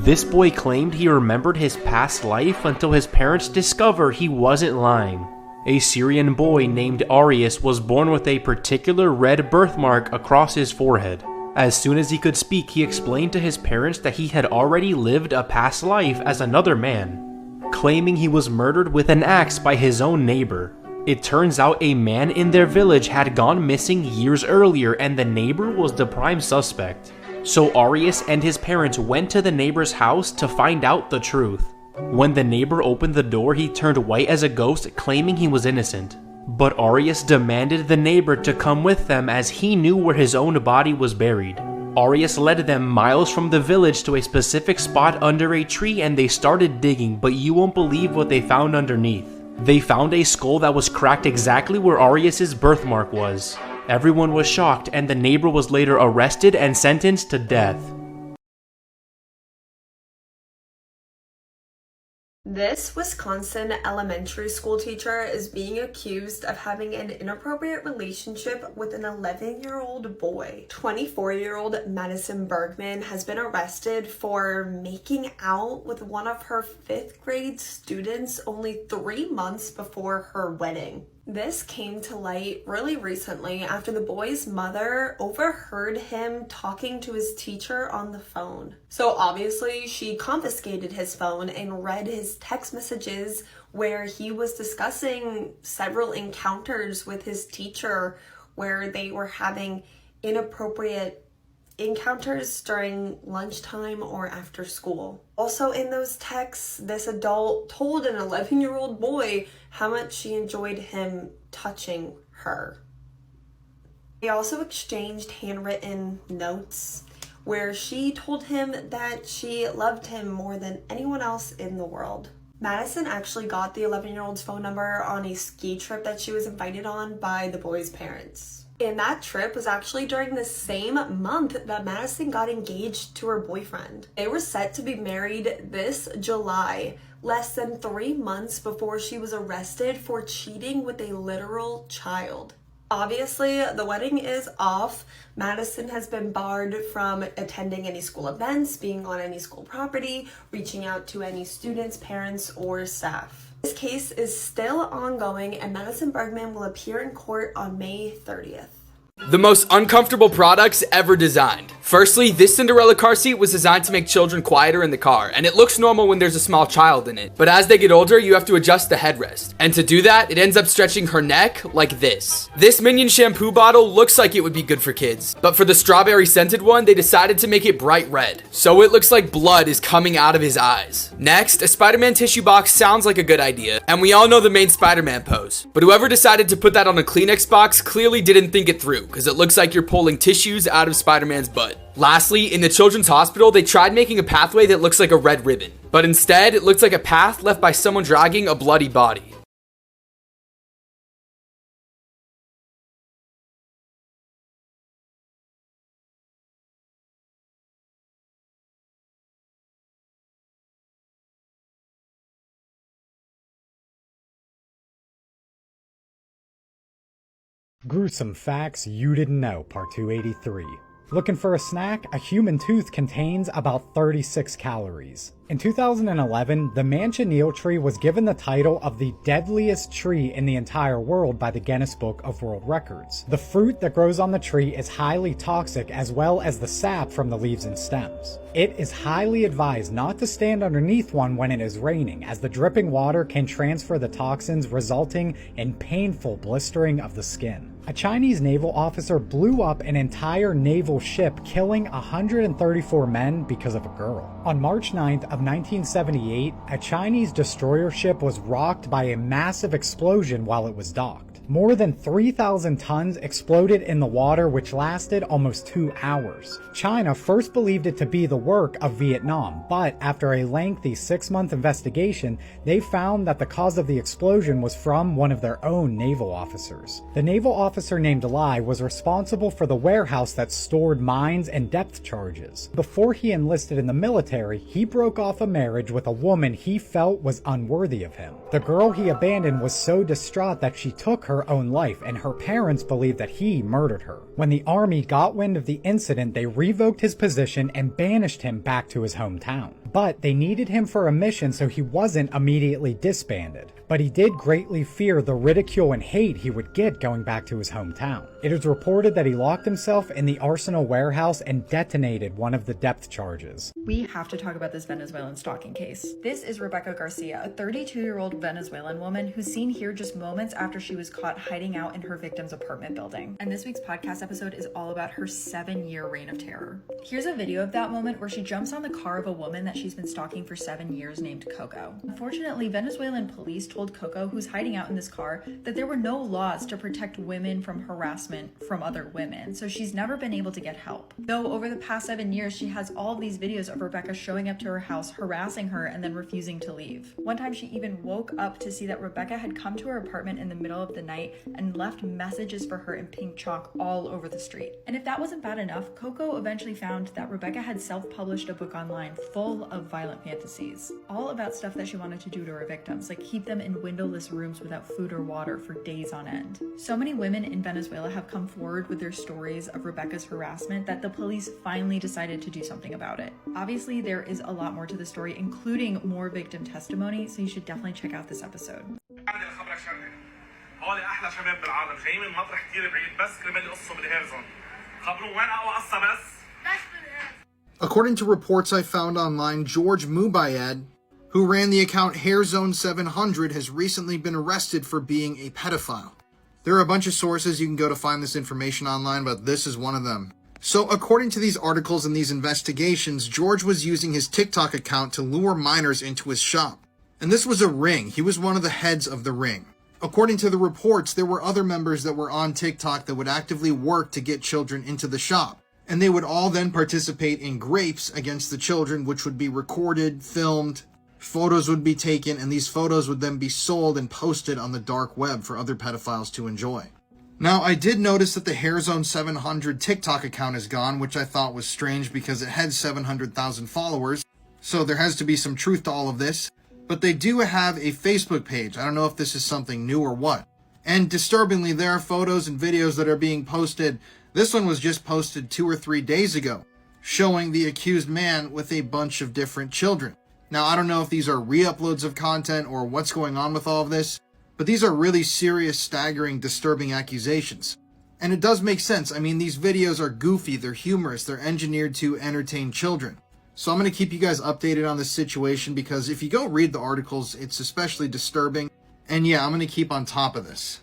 This boy claimed he remembered his past life until his parents discovered he wasn't lying. A Syrian boy named Arius was born with a particular red birthmark across his forehead. As soon as he could speak, he explained to his parents that he had already lived a past life as another man, claiming he was murdered with an axe by his own neighbor. It turns out a man in their village had gone missing years earlier and the neighbor was the prime suspect. So Arius and his parents went to the neighbor's house to find out the truth. When the neighbor opened the door, he turned white as a ghost, claiming he was innocent. But Arius demanded the neighbor to come with them as he knew where his own body was buried. Arius led them miles from the village to a specific spot under a tree and they started digging, but you won't believe what they found underneath. They found a skull that was cracked exactly where Arius's birthmark was. Everyone was shocked and the neighbor was later arrested and sentenced to death. This Wisconsin elementary school teacher is being accused of having an inappropriate relationship with an 11-year-old boy. 24-year-old Madison Bergman has been arrested for making out with one of her 5th grade students only 3 months before her wedding. This came to light really recently after the boy's mother overheard him talking to his teacher on the phone. So obviously she confiscated his phone and read his text messages where he was discussing several encounters with his teacher where they were having inappropriate encounters during lunchtime or after school. Also in those texts, this adult told an 11-year-old boy how much she enjoyed him touching her. They also exchanged handwritten notes where she told him that she loved him more than anyone else in the world. Madison actually got the 11-year-old's phone number on a ski trip that she was invited on by the boy's parents. And that trip was actually during the same month that Madison got engaged to her boyfriend. They were set to be married this July, less than 3 months before she was arrested for cheating with a literal child. Obviously, the wedding is off. Madison has been barred from attending any school events, being on any school property, reaching out to any students, parents, or staff. This case is still ongoing and Madison Bergman will appear in court on May 30th. The most uncomfortable products ever designed. Firstly, this Cinderella car seat was designed to make children quieter in the car, and it looks normal when there's a small child in it. But as they get older, you have to adjust the headrest. And to do that, it ends up stretching her neck like this. This Minion shampoo bottle looks like it would be good for kids, but for the strawberry scented one, they decided to make it bright red, so it looks like blood is coming out of his eyes. Next, a Spider-Man tissue box sounds like a good idea, and we all know the main Spider-Man pose. But whoever decided to put that on a Kleenex box clearly didn't think it through, because it looks like you're pulling tissues out of Spider-Man's butt. Lastly, in the children's hospital, they tried making a pathway that looks like a red ribbon, but instead, it looks like a path left by someone dragging a bloody body. Gruesome facts you didn't know, part 283. Looking for a snack? A human tooth contains about 36 calories. In 2011, the manchineel tree was given the title of the deadliest tree in the entire world by the Guinness Book of World Records. The fruit that grows on the tree is highly toxic, as well as the sap from the leaves and stems. It is highly advised not to stand underneath one when it is raining, as the dripping water can transfer the toxins, resulting in painful blistering of the skin. A Chinese naval officer blew up an entire naval ship, killing 134 men because of a girl. On March 9th of 1978, a Chinese destroyer ship was rocked by a massive explosion while it was docked. More than 3,000 tons exploded in the water, which lasted almost 2 hours. China first believed it to be the work of Vietnam, but after a lengthy 6-month investigation, they found that the cause of the explosion was from one of their own naval officers. The naval officer officer named Lai was responsible for the warehouse that stored mines and depth charges. Before he enlisted in the military, he broke off a marriage with a woman he felt was unworthy of him. The girl he abandoned was so distraught that she took her own life, and her parents believed that he murdered her. When the army got wind of the incident, they revoked his position and banished him back to his hometown. But they needed him for a mission, so he wasn't immediately disbanded. But he did greatly fear the ridicule and hate he would get going back to his hometown. It is reported that he locked himself in the arsenal warehouse and detonated one of the depth charges. We have to talk about this Venezuelan stalking case. This is Rebecca Garcia, a 32-year-old Venezuelan woman who's seen here just moments after she was caught hiding out in her victim's apartment building. And this week's podcast episode is all about her 7-year reign of terror. Here's a video of that moment where she jumps on the car of a woman that she's been stalking for 7 years named Coco. Unfortunately, Venezuelan police told Coco, who's hiding out in this car, that there were no laws to protect women from harassment from other women, so she's never been able to get help. Though over the past 7 years, she has all these videos of Rebecca showing up to her house, harassing her, and then refusing to leave. One time she even woke up to see that Rebecca had come to her apartment in the middle of the night and left messages for her in pink chalk all over the street. And if that wasn't bad enough, Coco eventually found that Rebecca had self-published a book online full of violent fantasies, all about stuff that she wanted to do to her victims, like keep them in windowless rooms without food or water for days on end. So many women in Venezuela have come forward with their stories of Rebecca's harassment that the police finally decided to do something about it. Obviously, there is a lot more to the story, including more victim testimony, so you should definitely check out this episode. According to reports I found online, George Mubayed, who ran the account HairZone700, has recently been arrested for being a pedophile. There are a bunch of sources you can go to find this information online, but this is one of them. So according to these articles and these investigations, George was using his TikTok account to lure minors into his shop. And this was a ring. He was one of the heads of the ring. According to the reports, there were other members that were on TikTok that would actively work to get children into the shop. And they would all then participate in grapes against the children, which would be recorded, filmed, photos would be taken, and these photos would then be sold and posted on the dark web for other pedophiles to enjoy. Now, I did notice that the HairZone700 TikTok account is gone, which I thought was strange because it had 700,000 followers, so there has to be some truth to all of this. But they do have a Facebook page. I don't know if this is something new or what. And disturbingly, there are photos and videos that are being posted. This one was just posted 2 or 3 days ago, showing the accused man with a bunch of different children. Now, I don't know if these are re-uploads of content or what's going on with all of this, but these are really serious, staggering, disturbing accusations. And it does make sense. I mean, these videos are goofy, they're humorous, they're engineered to entertain children. So I'm going to keep you guys updated on this situation because if you go read the articles, it's especially disturbing. And yeah, I'm going to keep on top of this.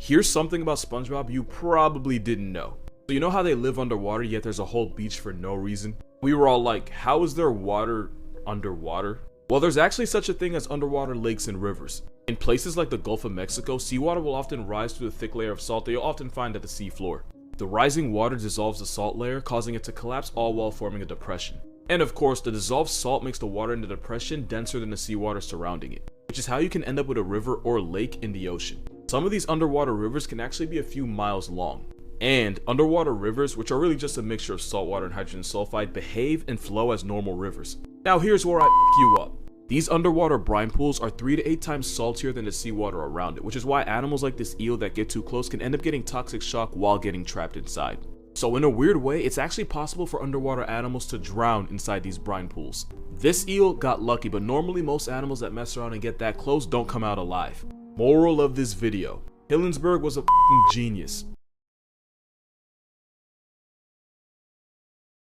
Here's something about SpongeBob you probably didn't know. So you know how they live underwater yet there's a whole beach for no reason? We were all like, how is there water underwater? Well, there's actually such a thing as underwater lakes and rivers. In places like the Gulf of Mexico, seawater will often rise through the thick layer of salt that you'll often find at the seafloor. The rising water dissolves the salt layer, causing it to collapse, all while forming a depression. And of course, the dissolved salt makes the water in the depression denser than the seawater surrounding it, which is how you can end up with a river or lake in the ocean. Some of these underwater rivers can actually be a few miles long. And underwater rivers, which are really just a mixture of saltwater and hydrogen sulfide, behave and flow as normal rivers. Now here's where I f you up. These underwater brine pools are 3 to 8 times saltier than the seawater around it, which is why animals like this eel that get too close can end up getting toxic shock while getting trapped inside. So in a weird way, it's actually possible for underwater animals to drown inside these brine pools. This eel got lucky, but normally most animals that mess around and get that close don't come out alive. Moral of this video: Hillenburg was a f***ing genius.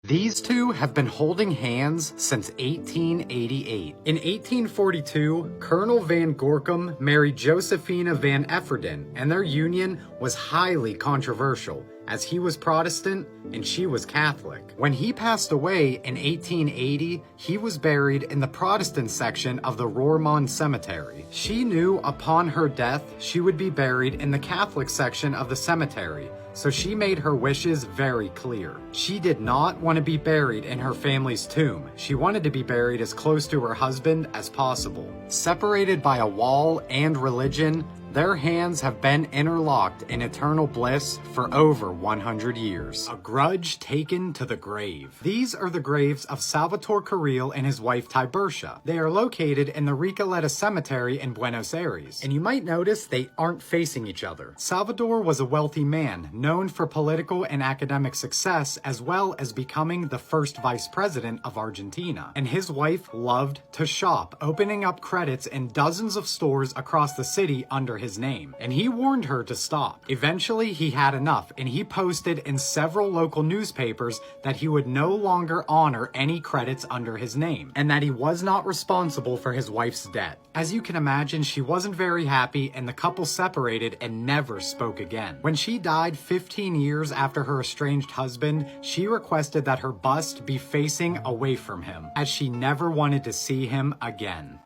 These two have been holding hands since 1888. In 1842, Colonel Van Gorkum married Josephina Van Efferden, and their union was highly controversial, as he was Protestant and she was Catholic. When he passed away in 1880, he was buried in the Protestant section of the Roermond Cemetery. She knew upon her death she would be buried in the Catholic section of the cemetery, so she made her wishes very clear. She did not want to be buried in her family's tomb. She wanted to be buried as close to her husband as possible. Separated by a wall and religion, their hands have been interlocked in eternal bliss for over 100 years. A grudge taken to the grave. These are the graves of Salvatore Carril and his wife Tibercia. They are located in the Recoleta Cemetery in Buenos Aires, and you might notice they aren't facing each other. Salvador was a wealthy man, known for political and academic success, as well as becoming the first vice president of Argentina. And his wife loved to shop, opening up credits in dozens of stores across the city under his name, and he warned her to stop. Eventually, he had enough, and he posted in several local newspapers that he would no longer honor any credits under his name, and that he was not responsible for his wife's debt. As you can imagine, she wasn't very happy, and the couple separated and never spoke again. When she died 15 years after her estranged husband, she requested that her bust be facing away from him, as she never wanted to see him again.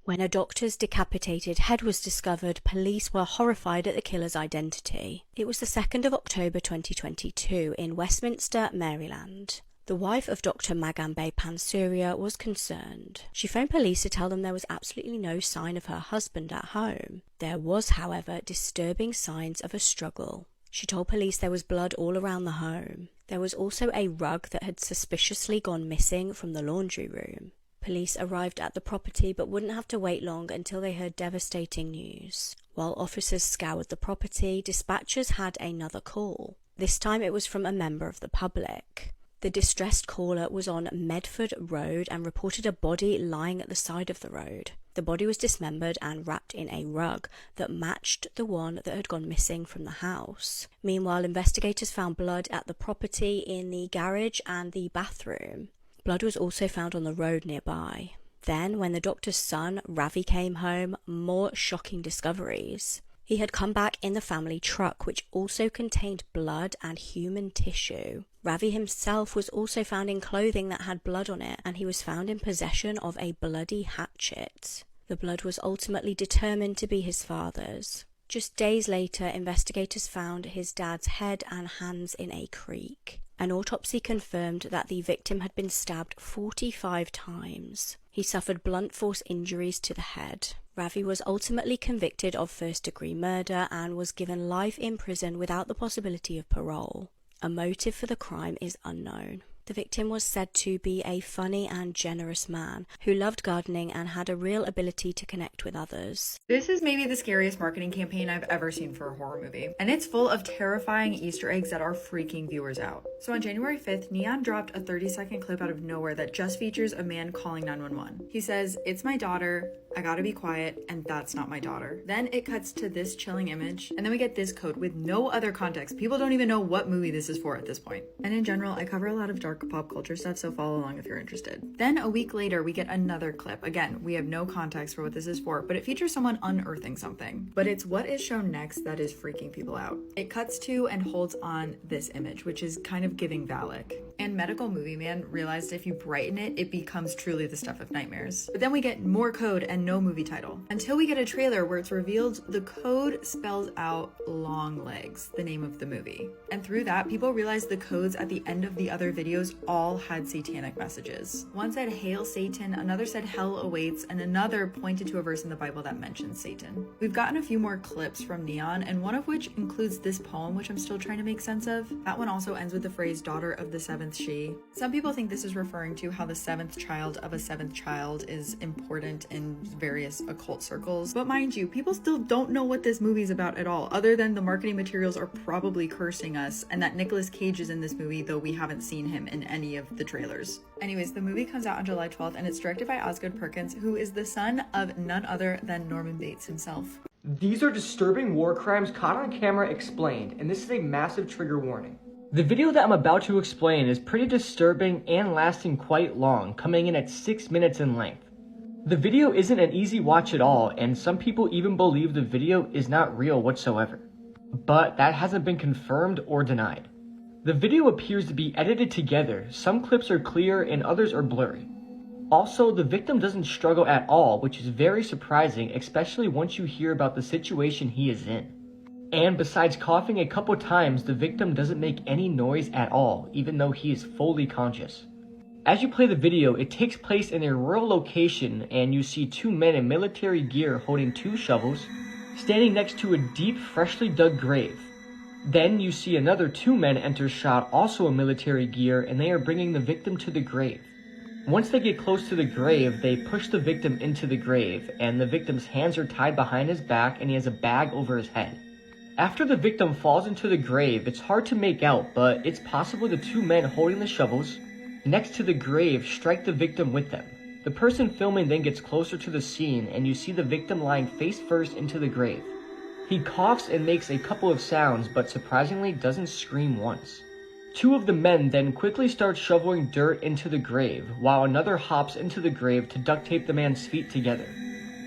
When a doctor's decapitated head was discovered, police were horrified at the killer's identity. It was the 2nd of October 2022 in Westminster, Maryland. The wife of Dr. Magambe Pansuria was concerned. She phoned police to tell them there was absolutely no sign of her husband at home. There was, however, disturbing signs of a struggle. She told police there was blood all around the home. There was also a rug that had suspiciously gone missing from the laundry room. Police arrived at the property but wouldn't have to wait long until they heard devastating news. While officers scoured the property, dispatchers had another call. This time it was from a member of the public. The distressed caller was on Medford Road and reported a body lying at the side of the road. The body was dismembered and wrapped in a rug that matched the one that had gone missing from the house. Meanwhile, investigators found blood at the property in the garage and the bathroom. Blood was also found on the road nearby. Then, when the doctor's son, Ravi, came home, more shocking discoveries. He had come back in the family truck, which also contained blood and human tissue. Ravi himself was also found in clothing that had blood on it, and he was found in possession of a bloody hatchet. The blood was ultimately determined to be his father's. Just days later, investigators found his dad's head and hands in a creek. An autopsy confirmed that the victim had been stabbed 45 times. He suffered blunt force injuries to the head. Ravi was ultimately convicted of first-degree murder and was given life in prison without the possibility of parole. A motive for the crime is unknown. The victim was said to be a funny and generous man who loved gardening and had a real ability to connect with others. This is maybe the scariest marketing campaign I've ever seen for a horror movie, and it's full of terrifying Easter eggs that are freaking viewers out. So on January 5th, Neon dropped a 30-second clip out of nowhere that just features a man calling 911. He says, "It's my daughter, I gotta be quiet, and that's not my daughter." Then it cuts to this chilling image, and then we get this code with no other context. People don't even know what movie this is for at this point. And in general, I cover a lot of dark pop culture stuff, so follow along if you're interested. Then a week later, we get another clip. Again, we have no context for what this is for, but it features someone unearthing something. But it's what is shown next that is freaking people out. It cuts to and holds on this image, which is kind of giving Valak. And Medical Movie Man realized if you brighten it, it becomes truly the stuff of nightmares. But then we get more code and no movie title. Until we get a trailer where it's revealed the code spells out long legs, the name of the movie. And through that, people realized the codes at the end of the other videos all had satanic messages. One said "Hail Satan," another said "Hell awaits," and another pointed to a verse in the Bible that mentions Satan. We've gotten a few more clips from Neon, and one of which includes this poem, which I'm still trying to make sense of. That one also ends with the phrase "daughter of the seventh she." Some people think this is referring to how the seventh child of a seventh child is important in various occult circles. But mind you, people still don't know what this movie's about at all, other than the marketing materials are probably cursing us, and that Nicolas Cage is in this movie, though we haven't seen him in any of the trailers. Anyways, the movie comes out on July 12th, and it's directed by Osgood Perkins, who is the son of none other than Norman Bates himself. These are disturbing war crimes caught on camera explained, and this is a massive trigger warning. The video that I'm about to explain is pretty disturbing and lasting quite long, coming in at 6 minutes in length. The video isn't an easy watch at all, and some people even believe the video is not real whatsoever. But that hasn't been confirmed or denied. The video appears to be edited together, some clips are clear and others are blurry. Also, the victim doesn't struggle at all, which is very surprising, especially once you hear about the situation he is in. And besides coughing a couple times, the victim doesn't make any noise at all, even though he is fully conscious. As you play the video, it takes place in a rural location, and you see two men in military gear holding two shovels, standing next to a deep, freshly dug grave. Then you see another two men enter shot, also in military gear, and they are bringing the victim to the grave. Once they get close to the grave, they push the victim into the grave, and the victim's hands are tied behind his back and he has a bag over his head. After the victim falls into the grave, it's hard to make out, but it's possible the two men holding the shovels next to the grave strike the victim with them. The person filming then gets closer to the scene, and you see the victim lying face first into the grave. He coughs and makes a couple of sounds, but surprisingly doesn't scream once. Two of the men then quickly start shoveling dirt into the grave, while another hops into the grave to duct tape the man's feet together.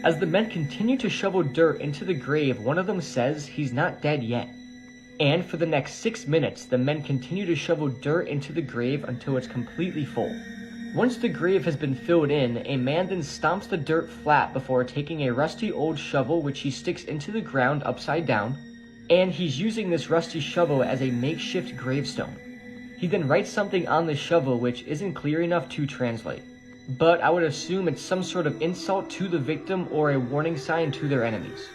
As the men continue to shovel dirt into the grave, one of them says he's not dead yet. And for the next 6 minutes, the men continue to shovel dirt into the grave until it's completely full. Once the grave has been filled in, a man then stomps the dirt flat before taking a rusty old shovel which he sticks into the ground upside down, and he's using this rusty shovel as a makeshift gravestone. He then writes something on the shovel which isn't clear enough to translate, but I would assume it's some sort of insult to the victim or a warning sign to their enemies.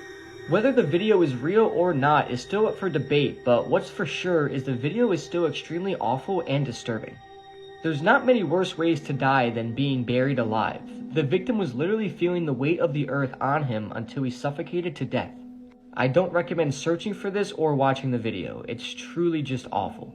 Whether the video is real or not is still up for debate, but what's for sure is the video is still extremely awful and disturbing. There's not many worse ways to die than being buried alive. The victim was literally feeling the weight of the earth on him until he suffocated to death. I don't recommend searching for this or watching the video. It's truly just awful.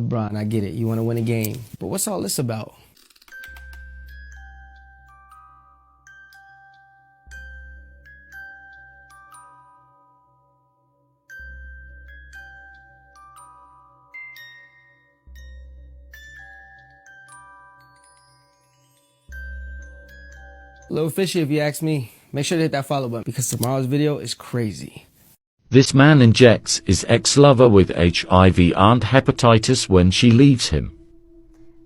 LeBron, I get it. You want to win a game. But what's all this about? A little fishy if you ask me. Make sure to hit that follow button because tomorrow's video is crazy. This man injects his ex-lover with HIV and hepatitis when she leaves him.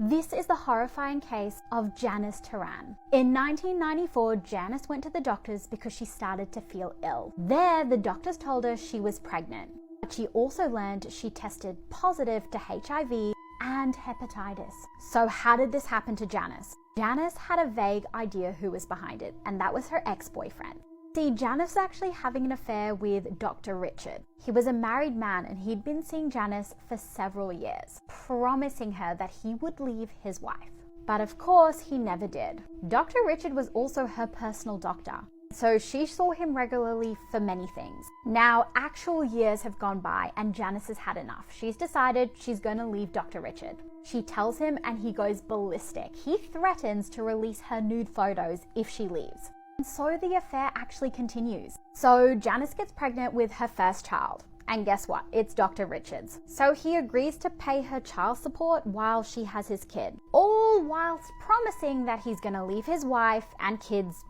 This is the horrifying case of Janice Turan. In 1994, Janice went to the doctors because she started to feel ill. There, the doctors told her she was pregnant. But she also learned she tested positive to HIV and hepatitis. So how did this happen to Janice? Janice had a vague idea who was behind it, and that was her ex-boyfriend. See, Janice was actually having an affair with Dr. Richard. He was a married man and he'd been seeing Janice for several years, promising her that he would leave his wife. But of course, he never did. Dr. Richard was also her personal doctor, so she saw him regularly for many things. Now, actual years have gone by and Janice has had enough. She's decided she's going to leave Dr. Richard. She tells him and he goes ballistic. He threatens to release her nude photos if she leaves. And so the affair actually continues. So Janice gets pregnant with her first child. And guess what? It's Dr. Richards. So he agrees to pay her child support while she has his kid. All whilst promising that he's gonna leave his wife and kids,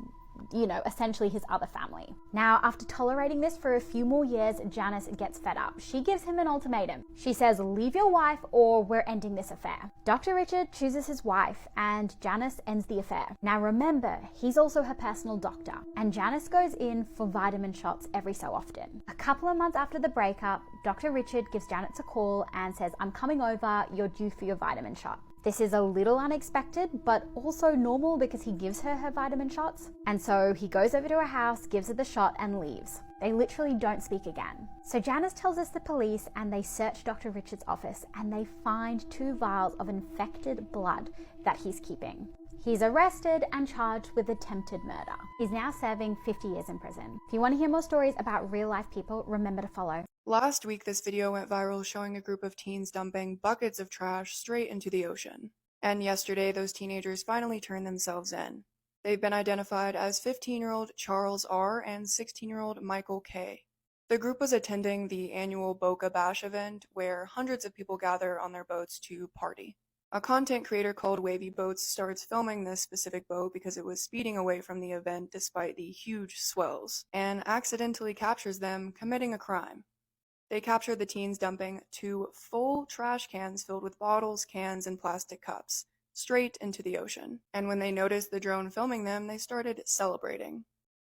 essentially his other family. Now, after tolerating this for a few more years, Janice gets fed up. She gives him an ultimatum. She says, leave your wife or we're ending this affair. Dr. Richard chooses his wife and Janice ends the affair. Now remember, he's also her personal doctor and Janice goes in for vitamin shots every so often. A couple of months after the breakup, Dr. Richard gives Janice a call and says, I'm coming over, you're due for your vitamin shot. This is a little unexpected, but also normal because he gives her her vitamin shots. And so he goes over to her house, gives her the shot and leaves. They literally don't speak again. So Janice tells us the police and they search Dr. Richard's office and they find 2 vials of infected blood that he's keeping. He's arrested and charged with attempted murder. He's now serving 50 years in prison. If you want to hear more stories about real life people, remember to follow. Last week, this video went viral showing a group of teens dumping buckets of trash straight into the ocean. And yesterday, those teenagers finally turned themselves in. They've been identified as 15-year-old Charles R. and 16-year-old Michael K. The group was attending the annual Boca Bash event, where hundreds of people gather on their boats to party. A content creator called Wavy Boats starts filming this specific boat because it was speeding away from the event despite the huge swells, and accidentally captures them committing a crime. They captured the teens dumping 2 full trash cans filled with bottles, cans, and plastic cups straight into the ocean. And when they noticed the drone filming them, they started celebrating.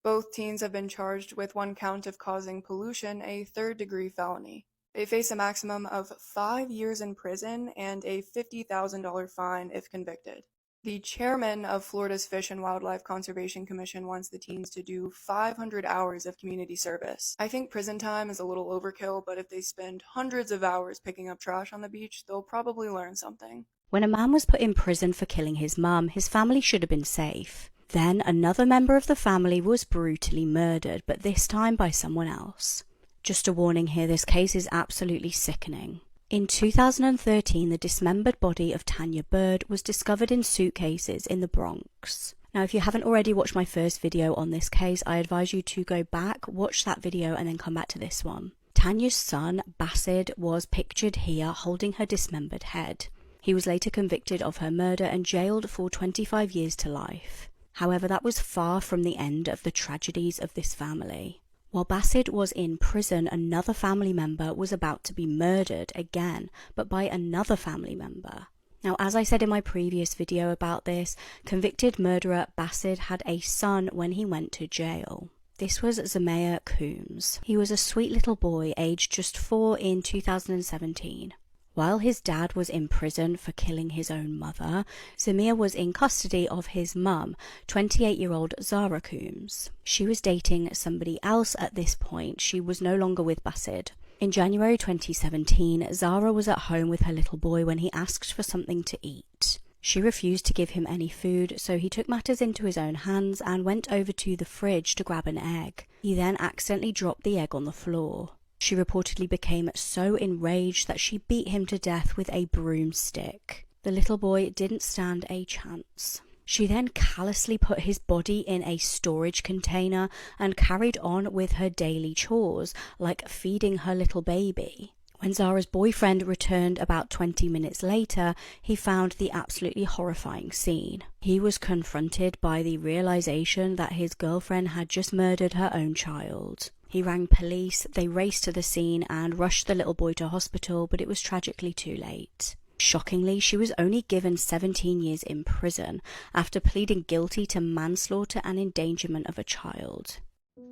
Both teens have been charged with 1 count of causing pollution, a third-degree felony. They face a maximum of 5 years in prison and a $50,000 fine if convicted. The chairman of Florida's Fish and Wildlife Conservation Commission wants the teens to do 500 hours of community service. I think prison time is a little overkill, but if they spend hundreds of hours picking up trash on the beach, they'll probably learn something. When a man was put in prison for killing his mum, his family should have been safe. Then another member of the family was brutally murdered, but this time by someone else. Just a warning here, this case is absolutely sickening. In 2013, the dismembered body of Tanya Bird was discovered in suitcases in the Bronx. Now, if you haven't already watched my first video on this case, I advise you to go back, watch that video, and then come back to this one. Tanya's son, Basid, was pictured here holding her dismembered head. He was later convicted of her murder and jailed for 25 years to life. However, that was far from the end of the tragedies of this family. While Basid was in prison, another family member was about to be murdered again, but by another family member. Now, as I said in my previous video about this, convicted murderer Basid had a son when he went to jail. This was Zamir Coombs. He was a sweet little boy, aged just 4 in 2017. While his dad was in prison for killing his own mother, Zamir was in custody of his mum, 28-year-old Zara Coombs. She was dating somebody else at this point. She was no longer with Basid. In January 2017, Zara was at home with her little boy when he asked for something to eat. She refused to give him any food, so he took matters into his own hands and went over to the fridge to grab an egg. He then accidentally dropped the egg on the floor. She reportedly became so enraged that she beat him to death with a broomstick. The little boy didn't stand a chance. She then callously put his body in a storage container and carried on with her daily chores, like feeding her little baby. When Zara's boyfriend returned about 20 minutes later, he found the absolutely horrifying scene. He was confronted by the realization that his girlfriend had just murdered her own child. He rang police, they raced to the scene and rushed the little boy to hospital, but it was tragically too late. Shockingly, she was only given 17 years in prison after pleading guilty to manslaughter and endangerment of a child.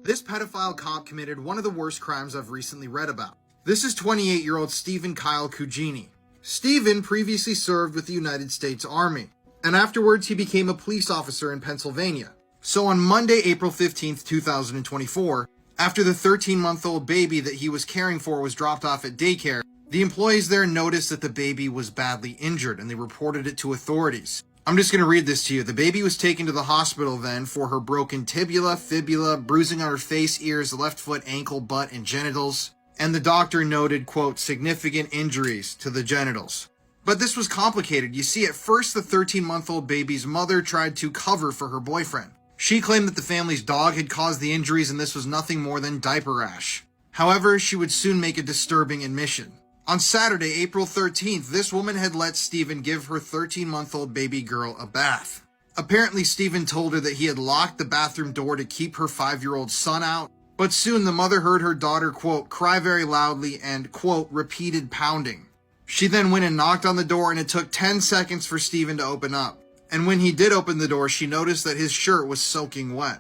This pedophile cop committed one of the worst crimes I've recently read about. This is 28-year-old Stephen Kyle Cugini. Stephen previously served with the United States Army, and afterwards he became a police officer in Pennsylvania. So on Monday, April 15th, 2024, after the 13-month-old baby that he was caring for was dropped off at daycare, the employees there noticed that the baby was badly injured and they reported it to authorities. I'm just going to read this to you. The baby was taken to the hospital then for her broken tibia, fibula, bruising on her face, ears, left foot, ankle, butt, and genitals. And the doctor noted, quote, significant injuries to the genitals. But this was complicated. You see, at first the 13-month-old baby's mother tried to cover for her boyfriend. She claimed that the family's dog had caused the injuries and this was nothing more than diaper rash. However, she would soon make a disturbing admission. On Saturday, April 13th, this woman had let Stephen give her 13-month-old baby girl a bath. Apparently, Stephen told her that he had locked the bathroom door to keep her 5-year-old son out, but soon the mother heard her daughter, quote, cry very loudly and, quote, repeated pounding. She then went and knocked on the door and it took 10 seconds for Stephen to open up. And when he did open the door, she noticed that his shirt was soaking wet.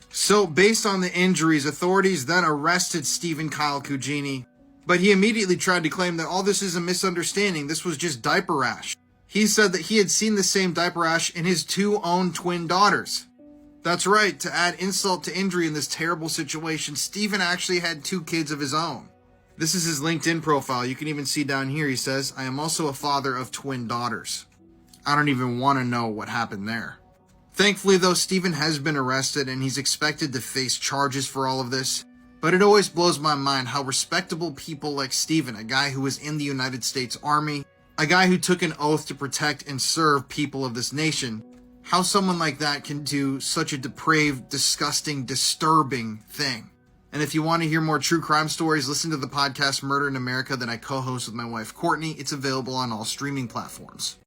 So, based on the injuries, authorities then arrested Stephen Kyle Cugini, but he immediately tried to claim that all this is a misunderstanding. This was just diaper rash. He said that he had seen the same diaper rash in his 2 own twin daughters. That's right, to add insult to injury in this terrible situation, Stephen actually had 2 kids of his own. This is his LinkedIn profile. You can even see down here, he says, I am also a father of twin daughters. I don't even want to know what happened there. Thankfully, though, Stephen has been arrested and he's expected to face charges for all of this. But it always blows my mind how respectable people like Steven, a guy who was in the United States Army, a guy who took an oath to protect and serve people of this nation, how someone like that can do such a depraved, disgusting, disturbing thing. And if you want to hear more true crime stories, listen to the podcast Murder in America that I co-host with my wife Courtney. It's available on all streaming platforms.